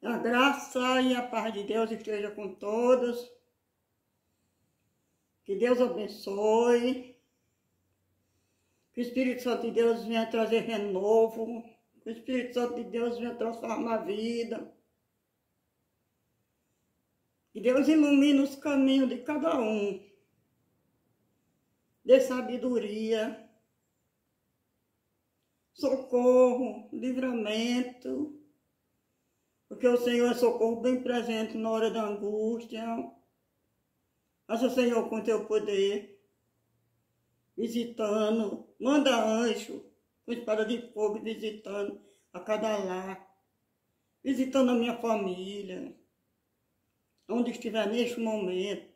A graça e a paz de Deus esteja com todos. Que Deus abençoe. Que o Espírito Santo de Deus venha trazer renovo. Que o Espírito Santo de Deus venha transformar a vida. Que Deus ilumine os caminhos de cada um. Dê sabedoria, socorro, livramento. Porque o Senhor é socorro bem presente na hora da angústia. Faça, Senhor, com teu poder, visitando, manda anjo com espada de fogo, visitando a cada lar, visitando a minha família, onde estiver neste momento.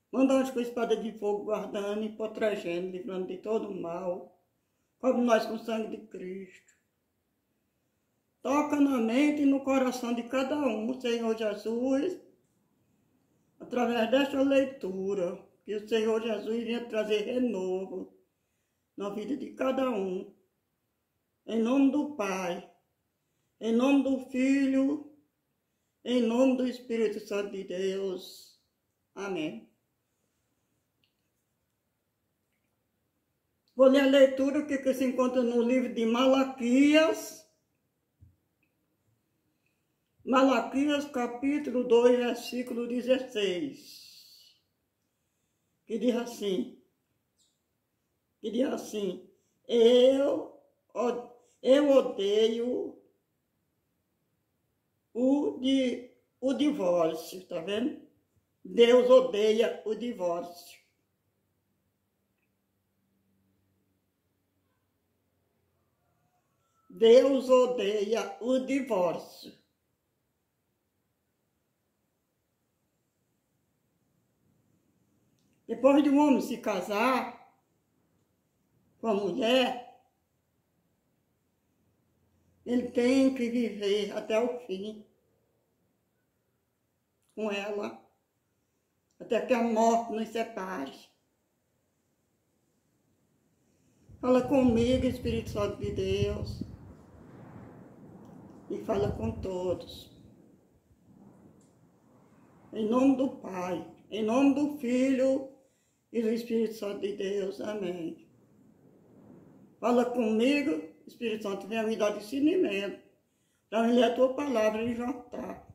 Manda anjo com espada de fogo, guardando e protegendo, livrando de todo o mal. Cobre nós com o sangue de Cristo. Toca na mente e no coração de cada um, Senhor Jesus, através desta leitura, que o Senhor Jesus venha trazer renovo na vida de cada um. Em nome do Pai, em nome do Filho, em nome do Espírito Santo de Deus. Amém. Vou ler a leitura que se encontra no livro de Malaquias. Malaquias, capítulo 2, versículo 16. Que diz assim, eu odeio o divórcio, tá vendo? Deus odeia o divórcio. Deus odeia o divórcio. Depois de um homem se casar com a mulher, ele tem que viver até o fim com ela, até que a morte nos separe. Fala comigo, Espírito Santo de Deus, e fala com todos. Em nome do Pai, em nome do Filho e do Espírito Santo de Deus. Amém. Fala comigo, Espírito Santo, venha me dar discernimento para ler a tua palavra e jantar.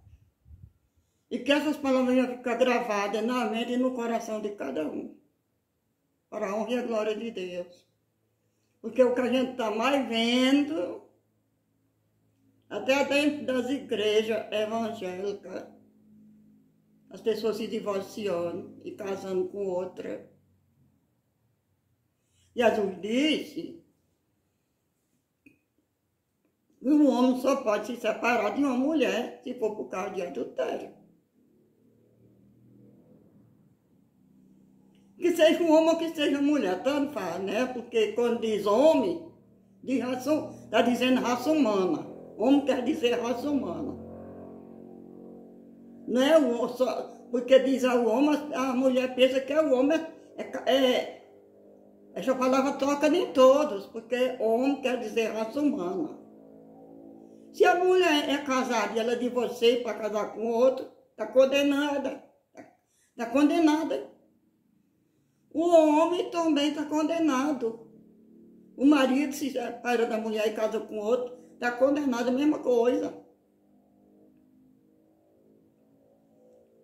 E que essas palavras venham ficar gravadas na mente e no coração de cada um, para a honra e a glória de Deus. Porque o que a gente está mais vendo, até dentro das igrejas evangélicas, as pessoas se divorciando e casando com outra. Jesus disse que um homem só pode se separar de uma mulher se for por causa de adultério. Que seja um homem ou que seja mulher, tanto faz, né? Porque quando diz homem, está dizendo raça humana. Homem quer dizer raça humana. Não é o só, porque diz ao homem, a mulher pensa que o homem essa palavra toca em todos, porque homem quer dizer raça humana. Se a mulher é casada e ela divorcia para casar com outro, está condenada. Está condenada. O homem também está condenado. O marido se separa da mulher e casa com outro, está condenado, a mesma coisa.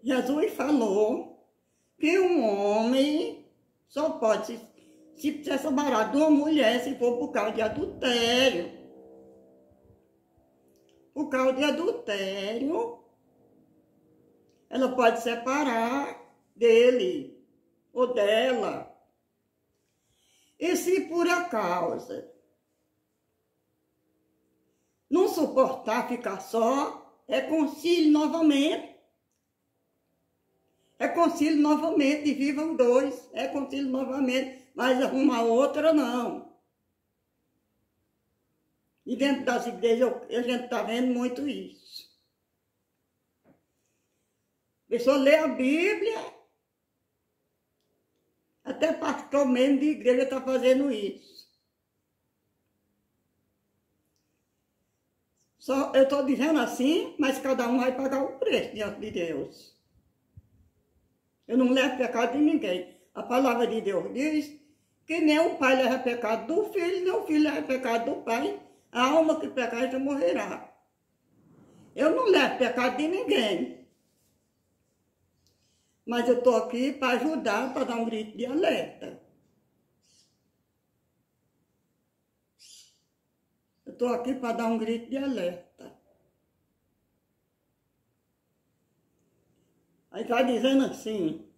Jesus falou que um homem só pode se separar de uma mulher se for por causa de adultério. Por causa de adultério, ela pode separar dele ou dela. E se por acaso não suportar ficar só, reconcilie novamente. Reconcilie novamente e vivam dois. Reconcilie novamente, mas arruma outra não. E dentro das igrejas a gente está vendo muito isso. A pessoa lê a Bíblia, até pastor mesmo de igreja está fazendo isso. Só, eu estou dizendo assim, mas cada um vai pagar o preço diante de Deus. Eu não levo pecado de ninguém. A palavra de Deus diz que nem o pai leva pecado do filho, nem o filho leva pecado do pai. A alma que pecar já morrerá. Eu não levo pecado de ninguém. Mas eu estou aqui para ajudar, para dar um grito de alerta. Eu estou aqui para dar um grito de alerta. Aí está dizendo assim,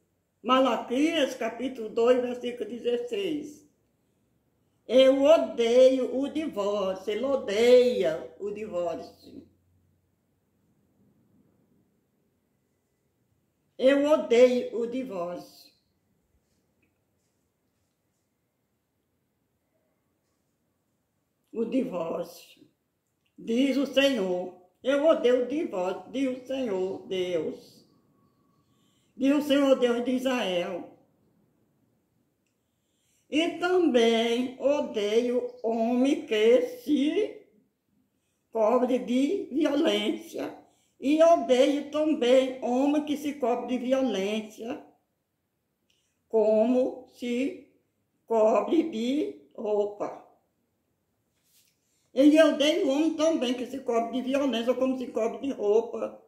Malaquias, capítulo 2, versículo 16. Eu odeio o divórcio, ele odeia o divórcio. Eu odeio o divórcio. O divórcio. Diz o Senhor. Eu odeio o divórcio, diz o Senhor, Deus. Diz o Senhor, Deus de Israel. E também odeio homem que se cobre de violência. E odeio também homem que se cobre de violência, como se cobre de roupa. E eu odeio homem também que se cobre de violência, como se cobre de roupa.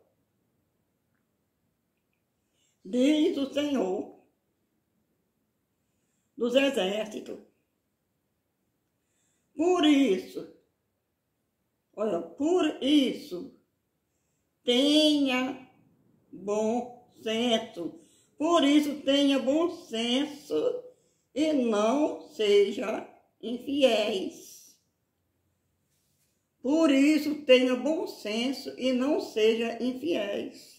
Diz o Senhor dos exércitos. Por isso, tenha bom senso. Por isso, tenha bom senso e não seja infiéis. Por isso, tenha bom senso e não seja infiéis.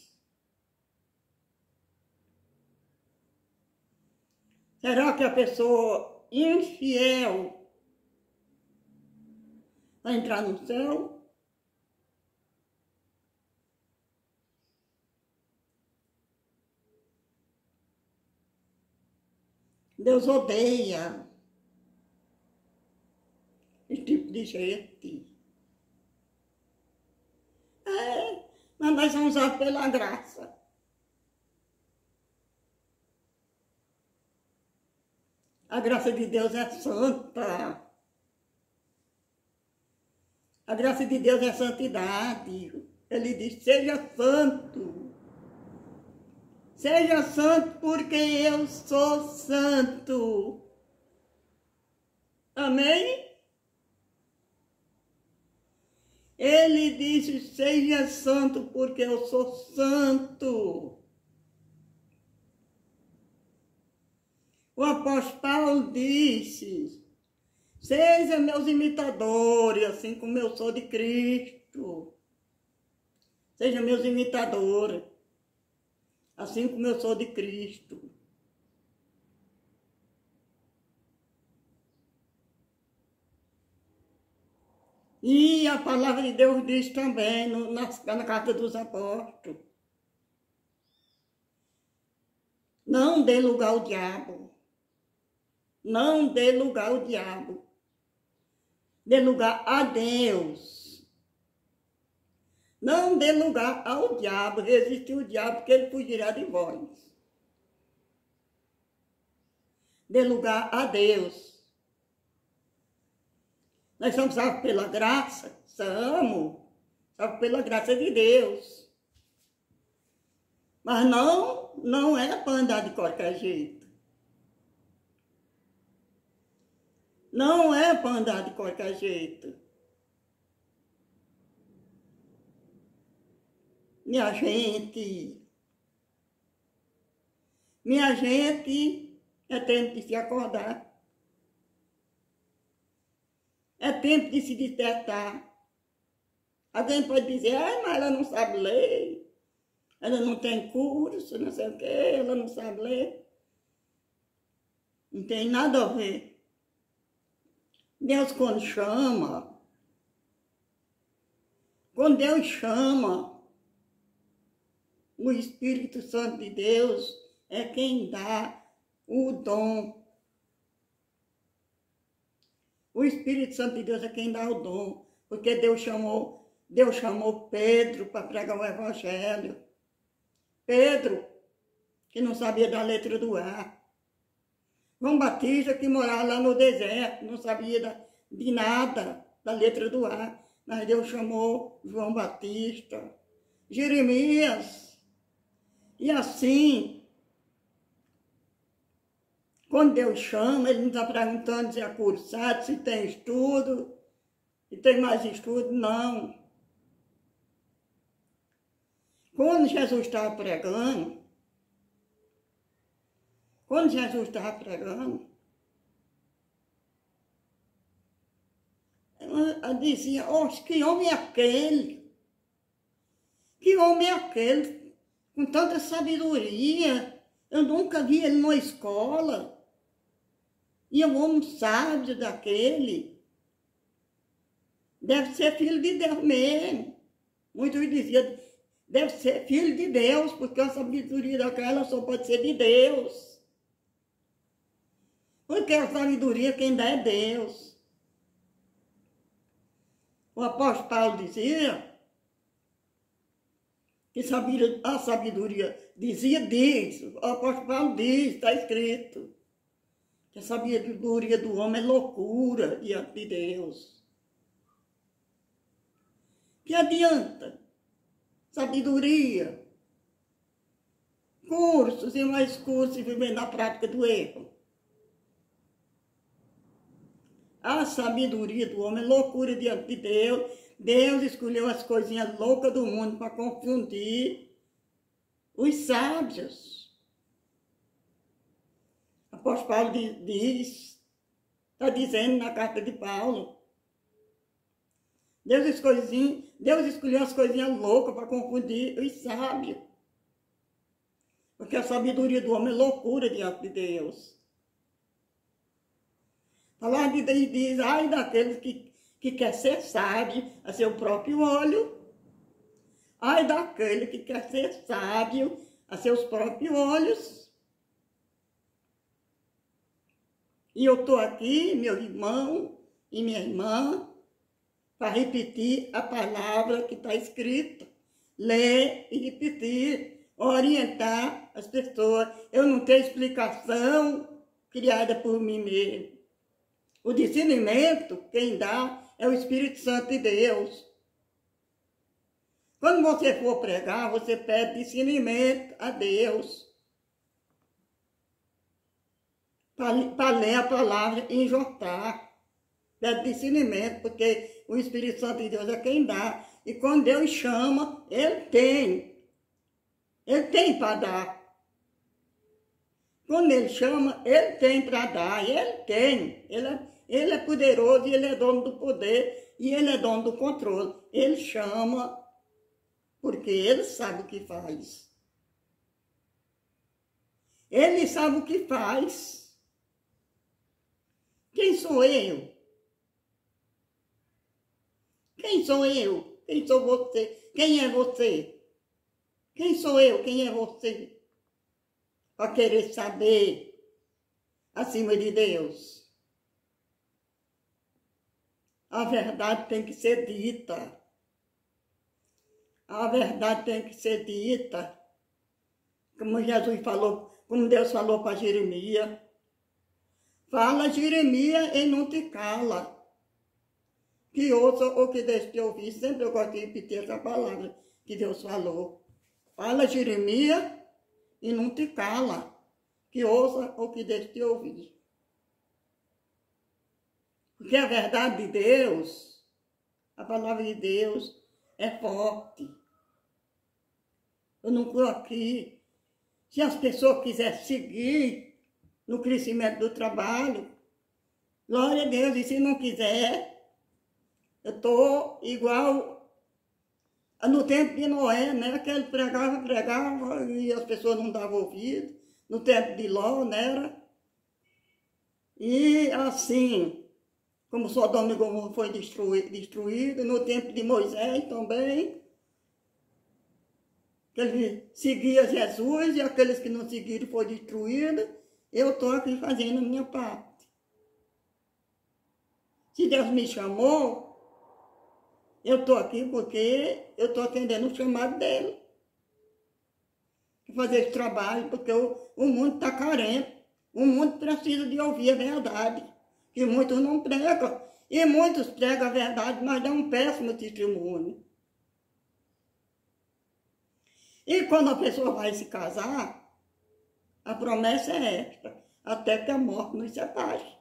Será que a pessoa infiel vai entrar no céu? Deus odeia esse tipo de gente. Mas nós somos usados pela graça. A graça de Deus é santa. A graça de Deus é santidade. Ele diz, seja santo. Seja santo porque eu sou santo. Amém? Ele disse, seja santo porque eu sou santo. O apóstolo Paulo disse, sejam meus imitadores, assim como eu sou de Cristo. Sejam meus imitadores, assim como eu sou de Cristo. E a palavra de Deus diz também na carta dos apóstolos. Não dê lugar ao diabo. Não dê lugar ao diabo. Dê lugar a Deus. Não dê lugar ao diabo. Resistir o diabo, que ele fugirá de vós. Dê lugar a Deus. Nós somos salvos pela graça. Somos salvos pela graça de Deus. Mas não é para andar de qualquer jeito. Não é para andar de qualquer jeito. Minha gente, é tempo de se acordar. É tempo de se despertar. Alguém pode dizer, mas ela não sabe ler. Ela não tem curso, não sei o quê, ela não sabe ler. Não tem nada a ver. Deus quando Deus chama, o Espírito Santo de Deus é quem dá o dom. O Espírito Santo de Deus é quem dá o dom, porque Deus Deus chamou Pedro para pregar o evangelho. Pedro, que não sabia da letra do A. João Batista, que morava lá no deserto, não sabia de nada da letra do A. Mas Deus chamou João Batista, Jeremias. E assim, quando Deus chama, Ele não está perguntando se é cursado, se tem estudo, se tem mais estudo, não. Quando Jesus estava pregando, ela dizia, oxe, que homem é aquele? Que homem é aquele? Com tanta sabedoria, eu nunca vi ele numa escola. E é um homem sábio daquele. Deve ser filho de Deus mesmo. Muitos diziam, deve ser filho de Deus, porque a sabedoria daquela só pode ser de Deus. Porque a sabedoria quem dá é Deus. O apóstolo Paulo dizia que a sabedoria diz, o apóstolo Paulo diz, está escrito, que a sabedoria do homem é loucura diante de Deus. Que adianta sabedoria, cursos e mais cursos e viver na prática do erro? A sabedoria do homem é loucura diante de Deus. Deus escolheu as coisinhas loucas do mundo para confundir os sábios. O apóstolo Paulo está dizendo na carta de Paulo, Deus escolheu as coisinhas loucas para confundir os sábios. Porque a sabedoria do homem é loucura diante de Deus. Lá diz, ai daqueles que quer ser sábio a seu próprio olho. Ai daquele que quer ser sábio a seus próprios olhos. E eu estou aqui, meu irmão e minha irmã, para repetir a palavra que está escrita. Ler e repetir, orientar as pessoas. Eu não tenho explicação criada por mim mesmo. O discernimento, quem dá, é o Espírito Santo de Deus. Quando você for pregar, você pede discernimento a Deus. Para ler a palavra e enjotar. Pede discernimento, porque o Espírito Santo de Deus é quem dá. E quando Deus chama, Ele tem. Ele tem para dar. Quando Ele chama, Ele tem para dar. Ele tem. Ele é poderoso e Ele é dono do poder e Ele é dono do controle. Ele chama porque Ele sabe o que faz. Ele sabe o que faz. Quem sou eu? Quem sou eu? Quem sou você? Quem é você? Quem sou eu? Quem é você? Para querer saber acima de Deus. A verdade tem que ser dita. A verdade tem que ser dita. Como Jesus falou, como Deus falou para Jeremias. Fala, Jeremias, e não te cala. Que ouça ou que deixe de ouvir. Sempre eu gosto de repetir essa palavra que Deus falou. Fala, Jeremias, e não te cala. Que ouça ou que deixe de ouvir. Porque a verdade de Deus, a palavra de Deus é forte. Eu não estou aqui. Se as pessoas quiserem seguir no crescimento do trabalho, glória a Deus. E se não quiser, eu estou igual no tempo de Noé, né? Que ele pregava e as pessoas não davam ouvido. No tempo de Ló, né? E assim, como Sodoma e Gomorra foi destruído, no tempo de Moisés também, que ele seguia Jesus e aqueles que não seguiram foram destruídos, eu estou aqui fazendo a minha parte. Se Deus me chamou, Eu estou aqui porque eu estou atendendo o chamado dele. Fazer esse trabalho, porque o mundo está carente. O mundo precisa de ouvir a verdade. Que muitos não pregam. E muitos pregam a verdade, mas dão um péssimo testemunho. E quando a pessoa vai se casar, a promessa é esta: até que a morte nos separe.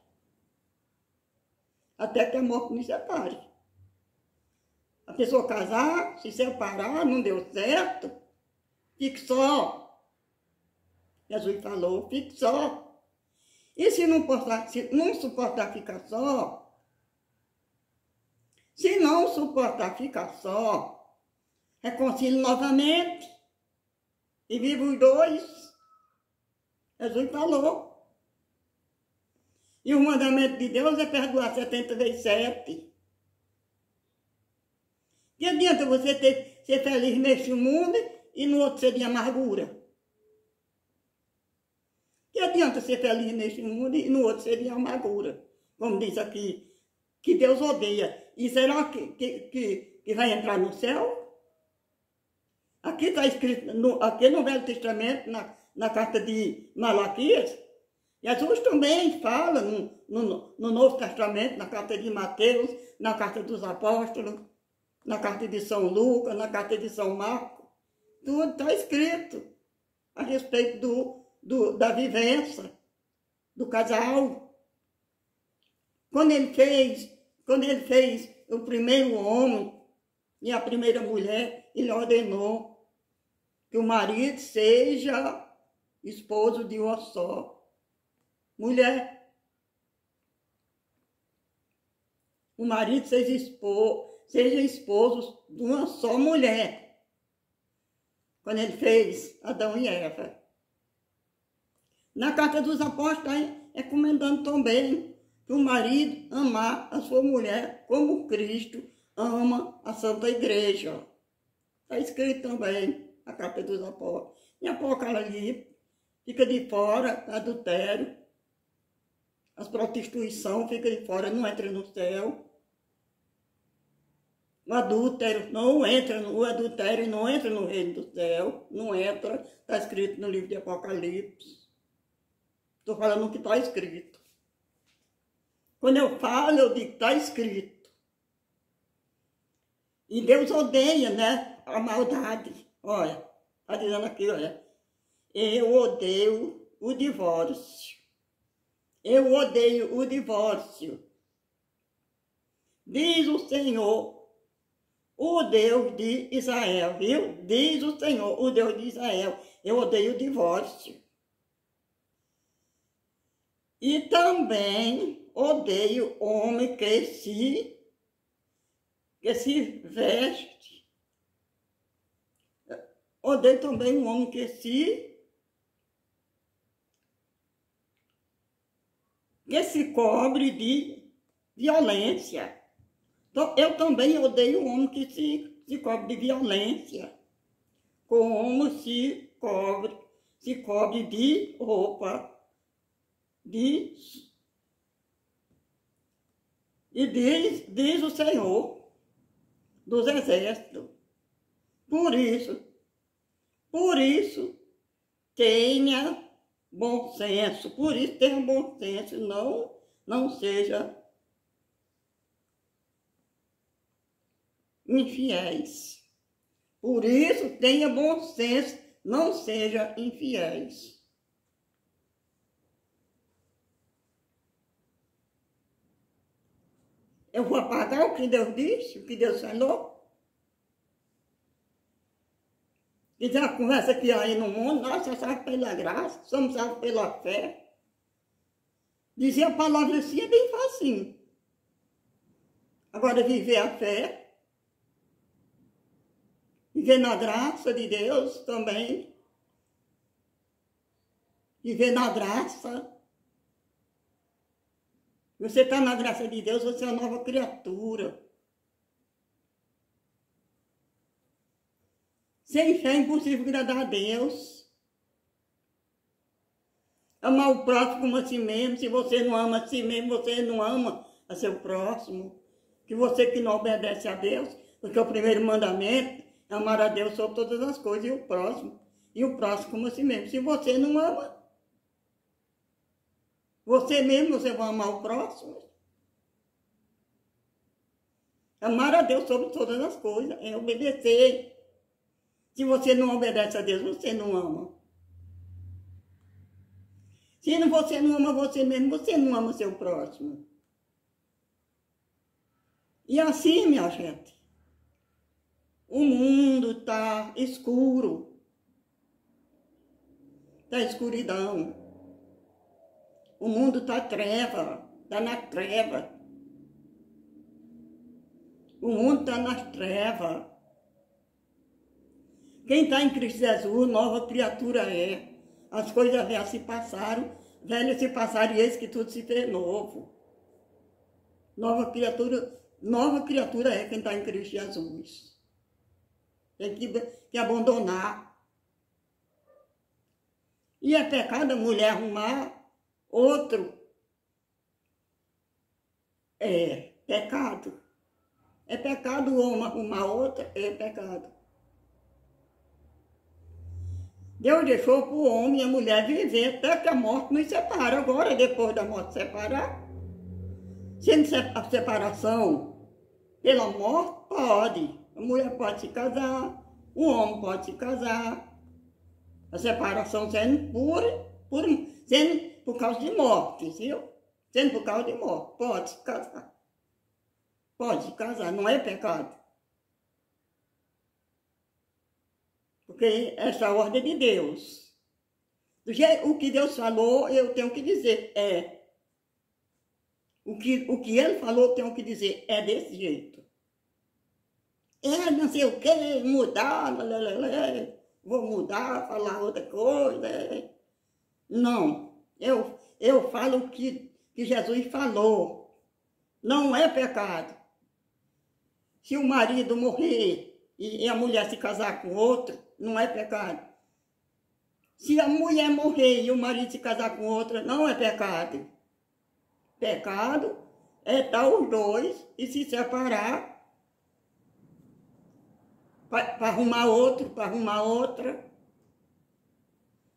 Até que a morte nos separe. A pessoa casar, se separar, não deu certo, fique só. Jesus falou, fique só. E se não suportar ficar só, se não suportar ficar só, reconcilie novamente e viva os dois. Jesus falou. E o mandamento de Deus é perdoar 70 vezes 7. Que adianta você ser feliz neste mundo e no outro ser de amargura? Que adianta ser feliz neste mundo e no outro ser de amargura? Como diz aqui, que Deus odeia. E será que vai entrar no céu? Aqui está escrito, aqui no Velho Testamento, na carta de Malaquias, Jesus também fala no Novo Testamento, na carta de Mateus, na carta dos Apóstolos, na carta de São Lucas, na carta de São Marcos. Tudo está escrito a respeito da vivência, do casal. Quando ele fez o primeiro homem e a primeira mulher, ele ordenou que o marido seja esposo de uma só mulher. O marido seja esposo de uma só mulher. Quando ele fez Adão e Eva. Na carta dos apóstolos, recomendando também que o marido amar a sua mulher como Cristo ama a Santa Igreja. Está escrito também na carta dos apóstolos. E Apocalipse fica de fora, adultério. As prostituição fica de fora, não entra no céu. O adultério não entra no reino do céu. Não entra, está escrito no livro de Apocalipse. Estou falando o que está escrito. Quando eu falo, eu digo que está escrito. E Deus odeia, né, a maldade. Olha, está dizendo aqui, olha. Eu odeio o divórcio. Eu odeio o divórcio. Diz o Senhor, o Deus de Israel, viu? Diz o Senhor, o Deus de Israel. Eu odeio o divórcio. E também odeio o homem que se veste. Odeio também o homem que se cobre de violência. Então, eu também odeio o homem que se cobre de violência. Como se cobre de roupa. E diz o Senhor dos Exércitos. Por isso, tenha bom senso. Por isso, tenha bom senso. Não seja infiéis. Por isso, tenha bom senso. Não seja infiéis. Eu vou apagar o que Deus disse, o que Deus falou? Diz a conversa que há aí no mundo, nós só salvos pela graça, somos salvos pela fé. Dizer a palavra assim é bem facinho. Agora, viver a fé, viver na graça de Deus também, viver na graça. Você está na graça de Deus, você é uma nova criatura. Sem fé é impossível agradar a Deus. Amar o próximo como a si mesmo. Se você não ama a si mesmo, você não ama a seu próximo. Que você que não obedece a Deus, Porque o primeiro mandamento é amar a Deus sobre todas as coisas e o próximo. E o próximo como a si mesmo. Se você não ama, você mesmo, você vai amar o próximo. Amar a Deus sobre todas as coisas, é obedecer. Se você não obedece a Deus, você não ama. Se você não ama você mesmo, você não ama seu próximo. E assim, minha gente, o mundo está escuro. Está escuridão. O mundo está treva, está na treva. O mundo está nas trevas. Quem está em Cristo Jesus, nova criatura é. As coisas velhas se passaram e eis que tudo se fez novo. Nova criatura é quem está em Cristo Jesus. Tem que abandonar. E é pecado a mulher arrumar outro. É pecado. É pecado o homem arrumar outra, é pecado. Deus deixou para o homem e a mulher viver até que a morte nos separa. Agora, depois da morte separar, sendo a separação pela morte, pode. A mulher pode se casar, o homem pode se casar. A separação sendo sendo por causa de morte, viu? Sendo por causa de morte, pode se casar. Pode se casar, não é pecado. Porque essa é a ordem de Deus. O que Deus falou, eu tenho que dizer, é. O que Ele falou, eu tenho que dizer, é desse jeito. É não sei o que, mudar, vou mudar, falar outra coisa. Não, eu falo o que Jesus falou. Não é pecado. Se o marido morrer e a mulher se casar com outro, não é pecado. Se a mulher morrer e o marido se casar com outra, não é pecado. Pecado é estar os dois e se separar para arrumar outro, para arrumar outra.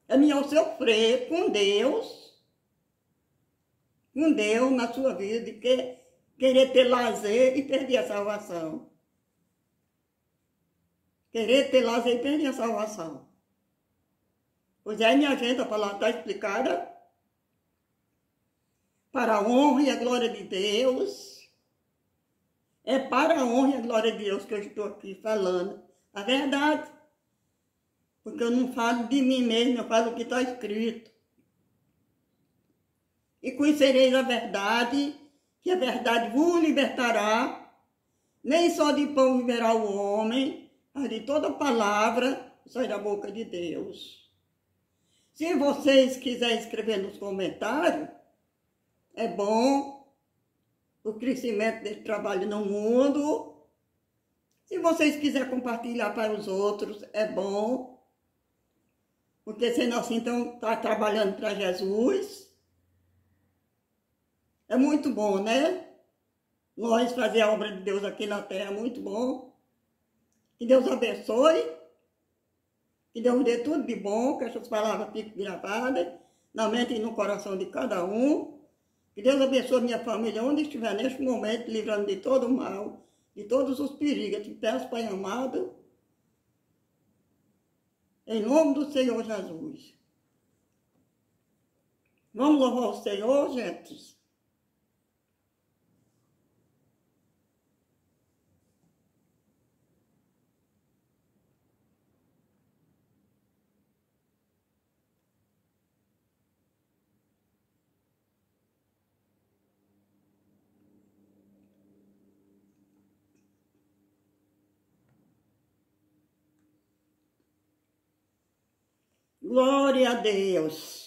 É melhor sofrer com Deus na sua vida, de querer ter lazer e perder a salvação. Querer ter lazer e perder a salvação. Pois é, minha gente, a palavra está explicada. Para a honra e a glória de Deus. É para a honra e a glória de Deus que eu estou aqui falando a verdade. Porque eu não falo de mim mesmo, eu falo o que está escrito. E conhecereis a verdade, que a verdade vos libertará. Nem só de pão viverá o homem, mas de toda palavra sai da boca de Deus. Se vocês quiserem escrever nos comentários, é bom o crescimento desse trabalho no mundo. Se vocês quiserem compartilhar para os outros, é bom. Porque senão assim está trabalhando para Jesus. É muito bom, né? Nós fazer a obra de Deus aqui na terra é muito bom. Que Deus abençoe. Que Deus dê tudo de bom, que essas palavras fiquem gravadas na mente e no coração de cada um. Que Deus abençoe minha família, onde estiver neste momento, livrando de todo o mal, de todos os perigos. Eu te peço, Pai amado, em nome do Senhor Jesus. Vamos louvar o Senhor, gente? Glória a Deus.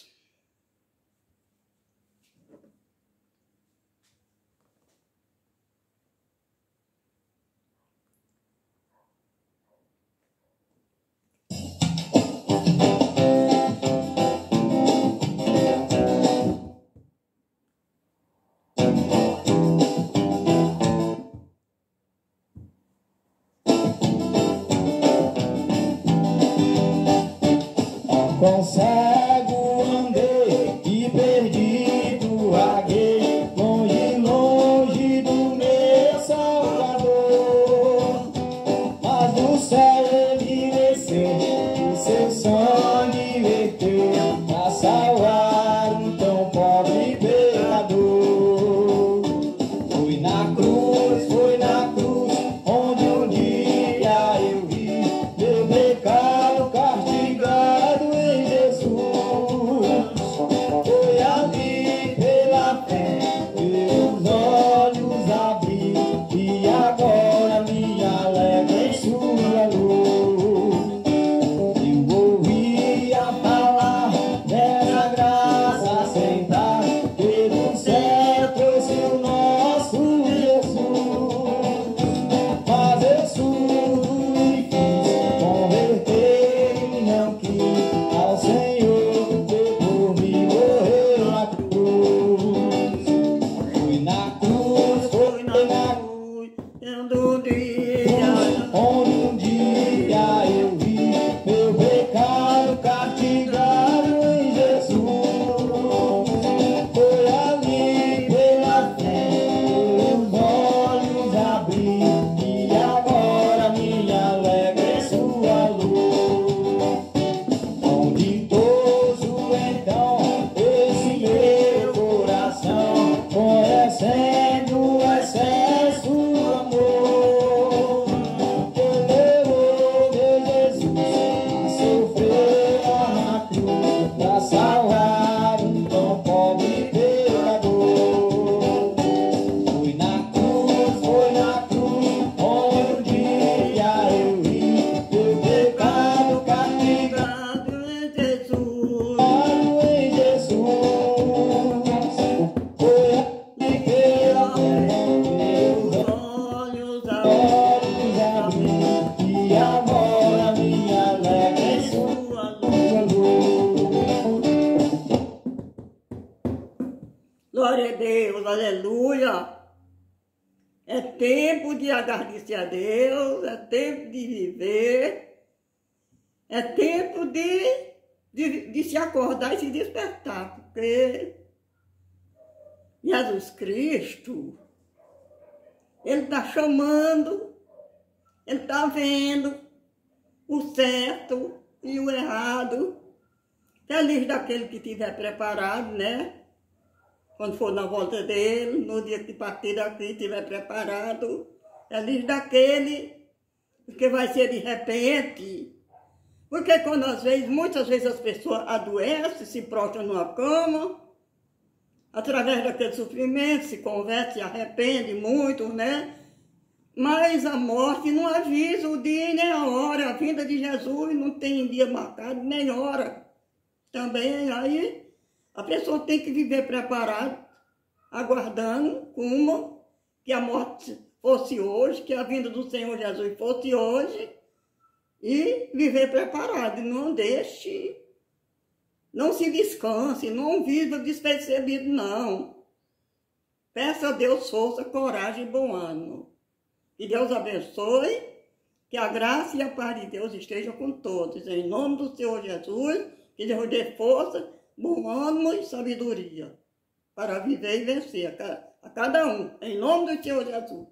Aleluia. É tempo de agradecer a Deus, é tempo de viver, é tempo de se acordar e se despertar, porque Jesus Cristo, Ele está chamando, Ele está vendo o certo e o errado. Feliz daquele que estiver preparado, né? Quando for na volta dele, no dia que partir daqui, estiver preparado. Feliz daquele que vai ser de repente. Porque quando muitas vezes as pessoas adoecem, se prostram numa cama, através daquele sofrimento, se converte, se arrepende muito, né? Mas a morte não avisa o dia nem a hora. A vinda de Jesus não tem dia marcado, nem hora. Também aí a pessoa tem que viver preparada, aguardando como que a morte fosse hoje, que a vinda do Senhor Jesus fosse hoje, e viver preparado. Não deixe, não se descanse, não viva despercebido, não. Peça a Deus força, coragem e bom ânimo. Que Deus abençoe, que a graça e a paz de Deus estejam com todos. Em nome do Senhor Jesus, que Deus dê força, bom ânimo e sabedoria para viver e vencer a cada um. Em nome do Senhor Jesus.